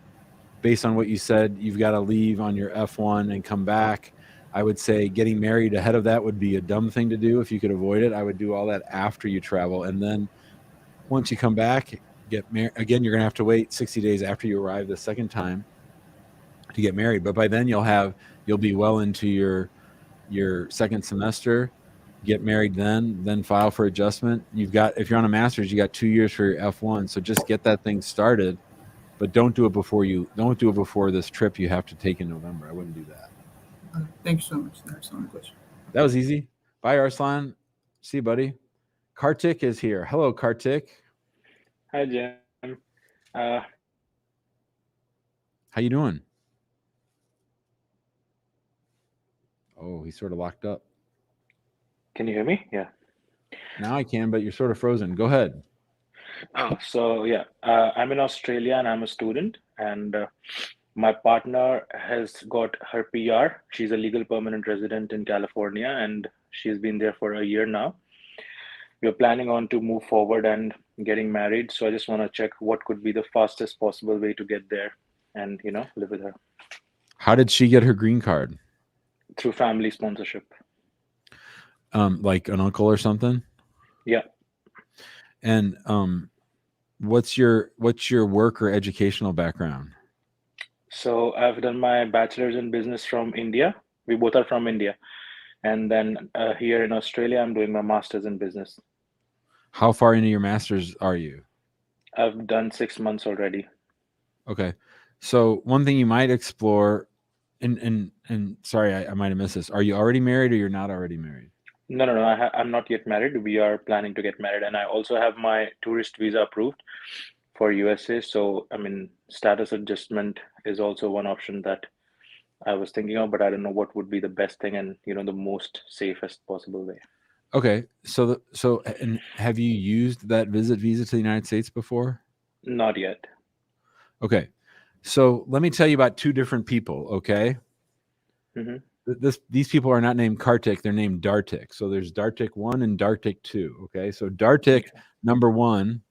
based on what you said, you've got to leave on your F1 and come back. I would say getting married ahead of that would be a dumb thing to do if you could avoid it. I would do all that after you travel. And then once you come back, get married. Again, you're going to have to wait 60 days after you arrive the second time to get married. But by then you'll be well into your second semester. Get married then file for adjustment. If you're on a master's, you got 2 years for your F1. So just get that thing started, but don't do it before this trip you have to take in November. I wouldn't do that. Thank you so much. That's my question. That was easy. Bye, Arslan. See you, buddy. Kartik is here. Hello, Kartik. Hi, Jim. How you doing? Oh, he's sort of locked up. Can you hear me? Yeah. Now I can, but you're sort of frozen. Go ahead. So yeah, I'm in Australia and I'm a student, and my partner has got her PR. She's a legal permanent resident in California, and she's been there for a year now. We're planning on to move forward and getting married. So I just want to check what could be the fastest possible way to get there and, live with her. How did she get her green card? Through family sponsorship. Like an uncle or something? Yeah. And what's your work or educational background? So I've done my bachelor's in business from India. We both are from India. And then here in Australia, I'm doing my master's in business. How far into your master's are you? I've done 6 months already. Okay. So one thing you might explore, and sorry, I might have missed this. Are you already married or you're not already married? No. I'm not yet married. We are planning to get married. And I also have my tourist visa approved for USA. So, status adjustment is also one option that I was thinking of, but I don't know what would be the best thing and, the most safest possible way. Okay. So and have you used that visit visa to the United States before? Not yet. Okay. So let me tell you about two different people. Okay. Mm-hmm. These people are not named Kartik, they're named Dartik. So there's Dartik 1 and Dartik 2. Okay. So Dartik number 1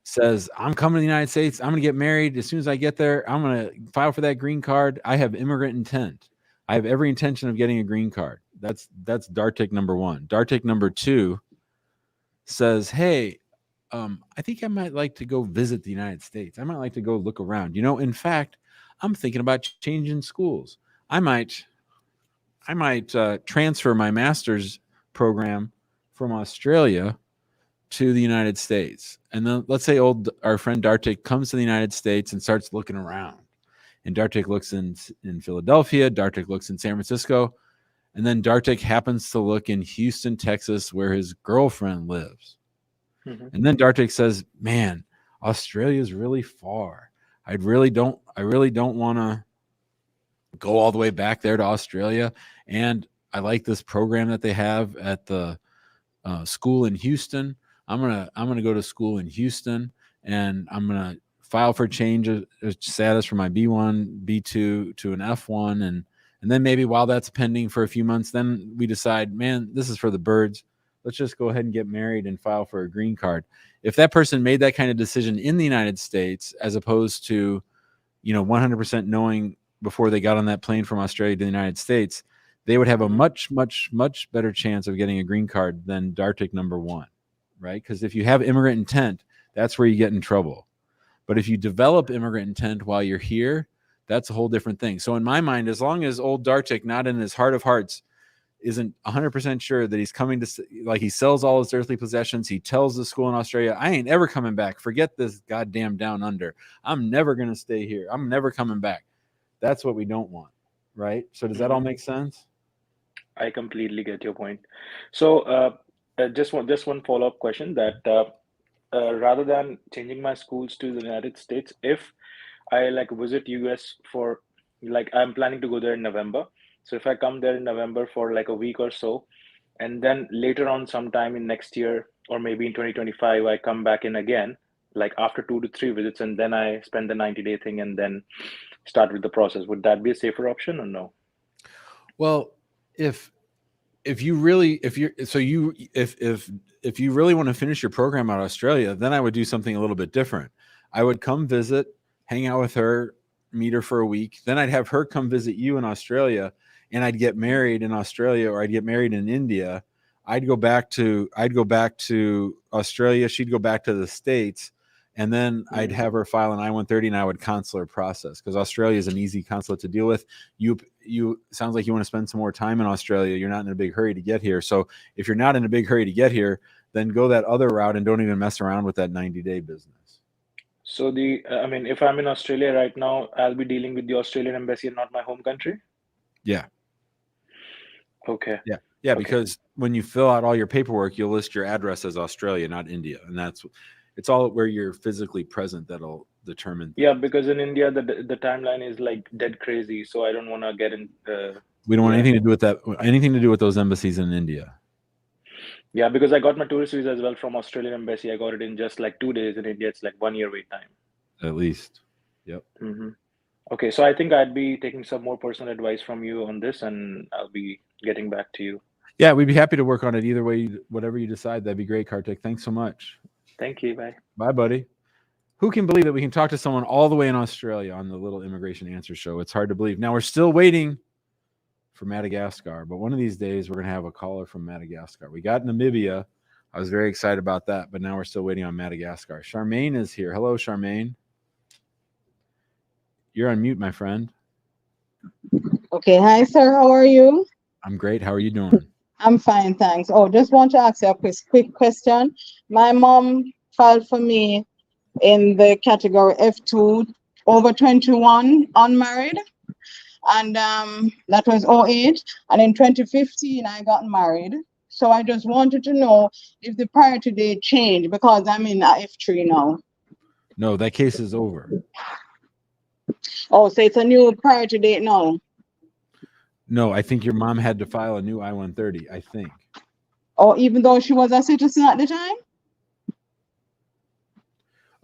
says, I'm coming to the United States. I'm going to get married. As soon as I get there, I'm going to file for that green card. I have immigrant intent. I have every intention of getting a green card. That's Dartik number 1. Dartik number 2 says, hey, I think I might like to go visit the United States. I might like to go look around. In fact, I'm thinking about changing schools. I might transfer my master's program from Australia to the United States. And then let's say our friend Dartik comes to the United States and starts looking around. And Dartik looks in Philadelphia, Dartik looks in San Francisco, and then Dartik happens to look in Houston, Texas, where his girlfriend lives. Mm-hmm. And then Dartik says, man, Australia is really far. I really don't want to go all the way back there to Australia. And I like this program that they have at the school in Houston. I'm gonna go to school in Houston, and I'm gonna file for change of status from my B1, B2 to an F1, and then maybe while that's pending for a few months, then we decide, man, this is for the birds. Let's just go ahead and get married and file for a green card. If that person made that kind of decision in the United States, as opposed to, 100% knowing before they got on that plane from Australia to the United States, they would have a much, much, much better chance of getting a green card than Dartik number 1, right? Because if you have immigrant intent, that's where you get in trouble. But if you develop immigrant intent while you're here, that's a whole different thing. So in my mind, as long as old Dartik, not in his heart of hearts, isn't 100% sure that he's coming to, like, he sells all his earthly possessions, he tells the school in Australia, I ain't ever coming back. Forget this goddamn down under. I'm never going to stay here. I'm never coming back. That's what we don't want, right? So does that all make sense? I completely get your point. So just one follow-up question that rather than changing my schools to the United States, if I like visit US for like I'm planning to go there in November. So if I come there in November for like a week or so, and then later on sometime in next year or maybe in 2025, I come back in again, like after 2 to 3 visits, and then I spend the 90-day thing and then start with the process. Would that be a safer option or no? Well, if you really if you're so you if you really want to finish your program out of Australia, then I would do something a little bit different. I would come visit, hang out with her, meet her for a week. Then I'd have her come visit you in Australia, and I'd get married in Australia, or I'd get married in India. I'd go back to Australia. She'd go back to the States, and then I'd have her file an I-130, and I would consular process, because Australia is an easy consulate to deal with. You sounds like you want to spend some more time in Australia. You're not in a big hurry to get here. So if you're not in a big hurry to get here, then go that other route and don't even mess around with that 90-day business. So I mean, if I'm in Australia right now, I'll be dealing with the Australian embassy and not my home country? Yeah. Okay. Yeah. Yeah, Okay. because when you fill out all your paperwork, you'll list your address as Australia, not India. And it's all where you're physically present that'll determine. Yeah, because in India, the timeline is like dead crazy. So I don't want to get in. We don't want anything to do with that, anything to do with those embassies in India. Yeah, because I got my tourist visa as well from Australian embassy. I got it in just like 2 days. In India, it's like 1 year wait time. At least. Yep. Mm-hmm. Okay, so I think I'd be taking some more personal advice from you on this, and I'll be getting back to you. Yeah, we'd be happy to work on it either way. Whatever you decide, that'd be great, Kartik. Thanks so much. Thank you. Bye. Bye, buddy. Who can believe that we can talk to someone all the way in Australia on the Little Immigration Answer Show? It's hard to believe. Now, we're still waiting for Madagascar, but one of these days we're going to have a caller from Madagascar. We got Namibia. I was very excited about that, but now we're still waiting on Madagascar. Charmaine is here. Hello, Charmaine. You're on mute, my friend. Okay. Hi, sir. How are you? I'm great. How are you doing? I'm fine, thanks. Oh, just want to ask you a quick question. My mom filed for me in the category F2, over 21, unmarried. And that was 08. And in 2015, I got married. So I just wanted to know if the priority date changed, because I'm in F3 now. No, that case is over. Oh, so it's a new priority date now. No, I think your mom had to file a new I-130, I think. Oh, even though she was a citizen at the time?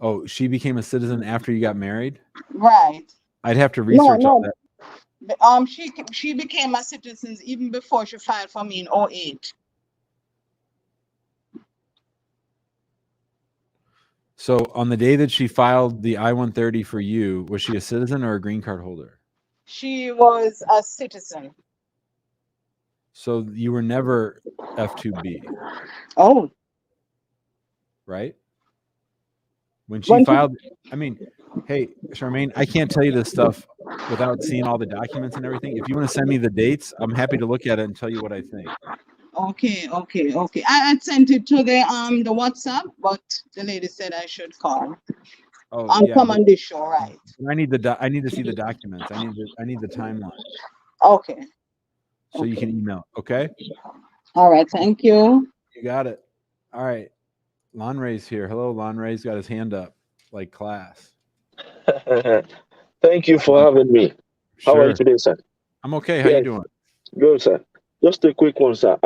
Oh, she became a citizen after you got married? Right. I'd have to research all that. She became a citizen even before she filed for me in 08. So on the day that she filed the I-130 for you, was she a citizen or a green card holder? She was a citizen. So you were never F2B. Oh. Right? When she filed, I mean, hey, Charmaine, I can't tell you this stuff without seeing all the documents and everything. If you want to send me the dates, I'm happy to look at it and tell you what I think. Okay. I had sent it to the WhatsApp, but the lady said I should call. Oh, yeah, come on this show, right? I need to see the documents. I need the timeline. Okay. So you can email. Okay. All right. Thank you. You got it. All right. Lonray's here. Hello, Lonray's got his hand up like class. Thank you for having me. How are you today, sir? I'm okay. How you doing? Good, sir. Just a quick one, sir.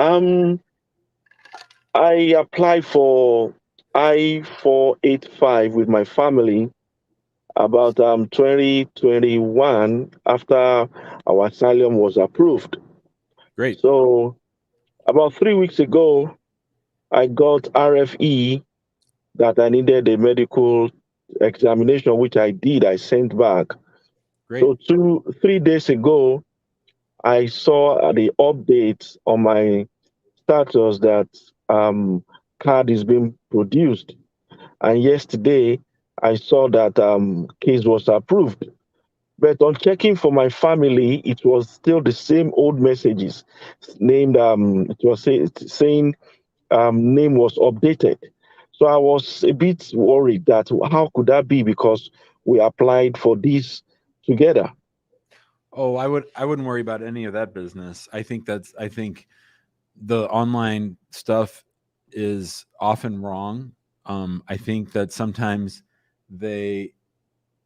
I applied for I-485 with my family about 2021 after our asylum was approved. Great. So about 3 weeks ago, I got RFE that I needed a medical examination, which I did. I sent back. Great. So 3 days ago, I saw the update on my status that card is being produced. And yesterday, I saw that case was approved. But on checking for my family, it was still the same old messages. Named, it was saying name was updated. So I was a bit worried that how could that be, because we applied for this together. Oh, I wouldn't worry about any of that business. I think the online stuff is often wrong. I think that sometimes they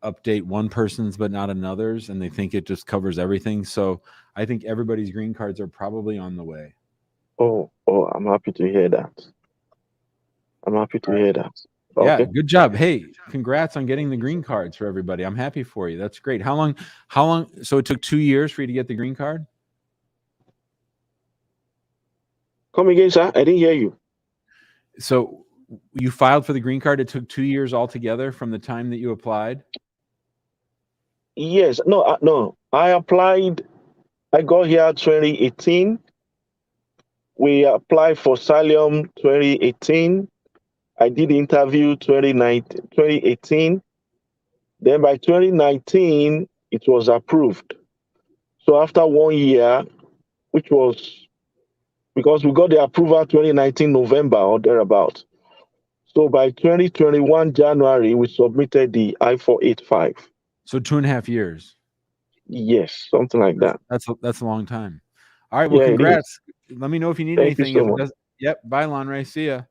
update one person's but not another's, and they think it just covers everything. So I think everybody's green cards are probably on the way. Oh, I'm happy to hear that. I'm happy to hear that. Yeah, Okay. good job. Hey, congrats on getting the green cards for everybody. I'm happy for you. That's great. How long? So it took 2 years for you to get the green card? Come again, sir. I didn't hear you. So you filed for the green card. It took 2 years altogether from the time that you applied? Yes. No, no. I applied. I got here 2018. We applied for asylum 2018. I did the interview 2018. Then by 2019, it was approved. So after 1 year, which was because we got the approval 2019 November or thereabout. So by 2021 January, we submitted the I-485. So 2.5 years. Yes, something like that. That's a long time. All right. Well, Yeah, congrats. Let me know if you need Thank you anything. so If it much. does, yep. Bye, Lonray. See ya.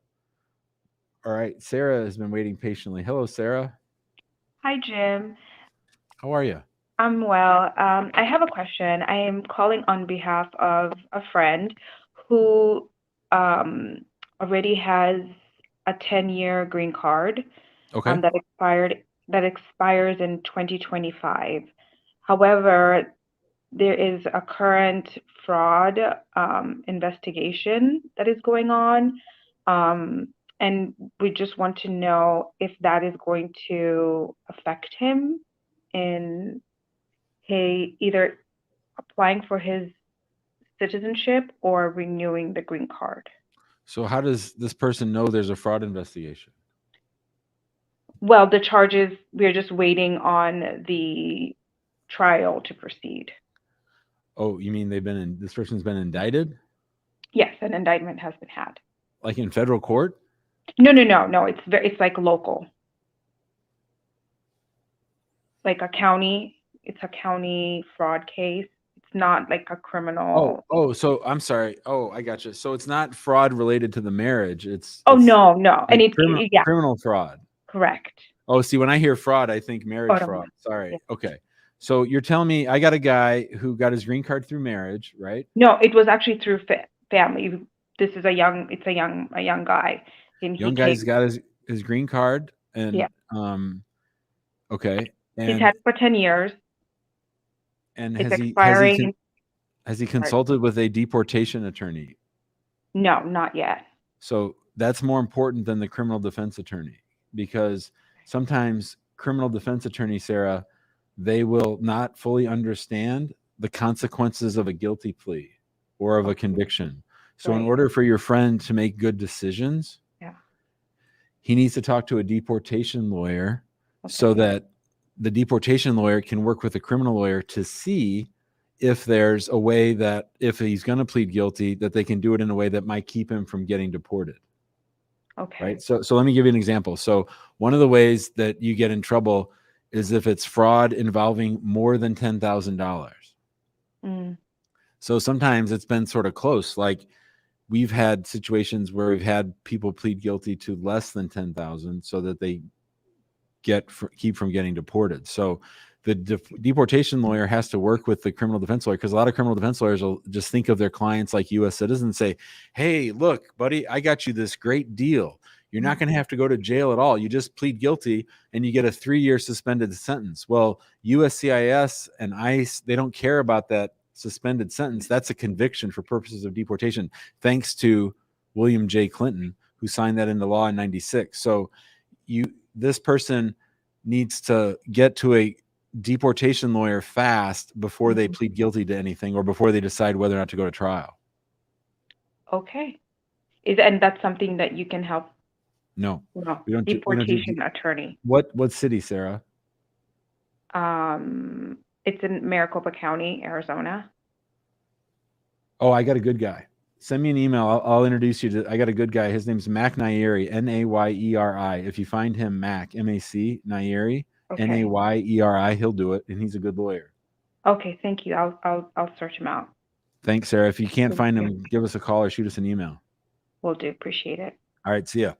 All right. Sarah has been waiting patiently. Hello, Sarah. Hi, Jim. How are you? I'm well. I have a question. I am calling on behalf of a friend who already has a 10-year green card Okay. that expires in 2025. However, there is a current fraud investigation that is going on. And we just want to know if that is going to affect him in either applying for his citizenship or renewing the green card. So how does this person know there's a fraud investigation? Well, the charges, we're just waiting on the trial to proceed. Oh, you mean this person's been indicted? Yes, an indictment has been had. Like in federal court? No. It's like local. Like it's a county fraud case. It's not like a criminal. So I'm sorry. Oh, I got you. So it's not fraud related to the marriage. It's no. like And it's criminal fraud. Correct. Oh, see, when I hear fraud, I think marriage fraud. Sorry. Yeah. Okay. So you're telling me I got a guy who got his green card through marriage, right? No, it was actually through family. This is a young guy. And young guy's got his green card, and okay. And he's had it for 10 years. And has he consulted with a deportation attorney? No, not yet. So that's more important than the criminal defense attorney, because sometimes criminal defense attorney, Sarah, they will not fully understand the consequences of a guilty plea or of a conviction. So in order for your friend to make good decisions, he needs to talk to a deportation lawyer so that the deportation lawyer can work with a criminal lawyer to see if there's a way that if he's going to plead guilty, that they can do it in a way that might keep him from getting deported. Okay. Right. So let me give you an example. So one of the ways that you get in trouble is if it's fraud involving more than $10,000. So sometimes it's been sort of close. Like we've had situations where we've had people plead guilty to less than 10,000 so that they keep from getting deported. So the deportation lawyer has to work with the criminal defense lawyer, because a lot of criminal defense lawyers will just think of their clients like U.S. citizens and say, hey, look, buddy, I got you this great deal. You're not going to have to go to jail at all. You just plead guilty and you get a 3-year suspended sentence. Well, USCIS and ICE, they don't care about that suspended sentence. That's a conviction for purposes of deportation, thanks to William J. Clinton, who signed that into law in 96. So this person needs to get to a deportation lawyer fast before they plead guilty to anything or before they decide whether or not to go to trial. Okay. And that's something that you can help? No. We don't deportation attorney. What city, Sarah? It's in Maricopa County, Arizona. Oh, I got a good guy. Send me an email. I'll introduce you to. I got a good guy. His name's Mac Nayeri, Nayeri. If you find him, Mac, M-A-C, Nayeri, Nayeri, he'll do it, and he's a good lawyer. Okay, thank you. I'll search him out. Thanks, Sarah. If you can't find him, give us a call or shoot us an email. Will do. Appreciate it. All right, see ya.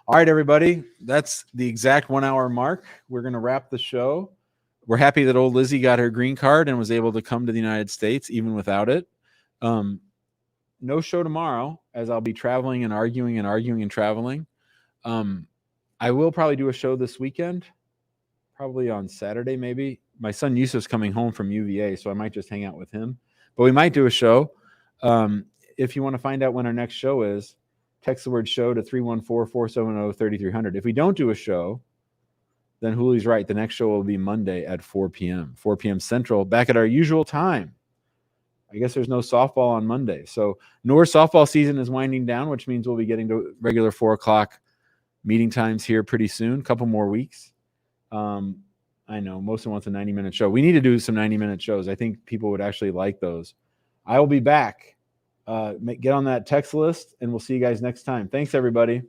All right, everybody. That's the exact 1 hour mark. We're going to wrap the show. We're happy that old Lizzie got her green card and was able to come to the United States even without it. No show tomorrow, as I'll be traveling and arguing and traveling. I will probably do a show this weekend, probably on Saturday, maybe. My son Yusuf's coming home from UVA, so I might just hang out with him. But we might do a show. If you want to find out when our next show is, text the word show to 314-470-3300. If we don't do a show, then Julie's right. The next show will be Monday at 4 p.m. 4 p.m. Central, back at our usual time. I guess there's no softball on Monday. So Nor's softball season is winding down, which means we'll be getting to regular 4 o'clock meeting times here pretty soon, a couple more weeks. I know most of them wants a 90-minute show. We need to do some 90-minute shows. I think people would actually like those. I will be back. Get on that text list, and we'll see you guys next time. Thanks, everybody.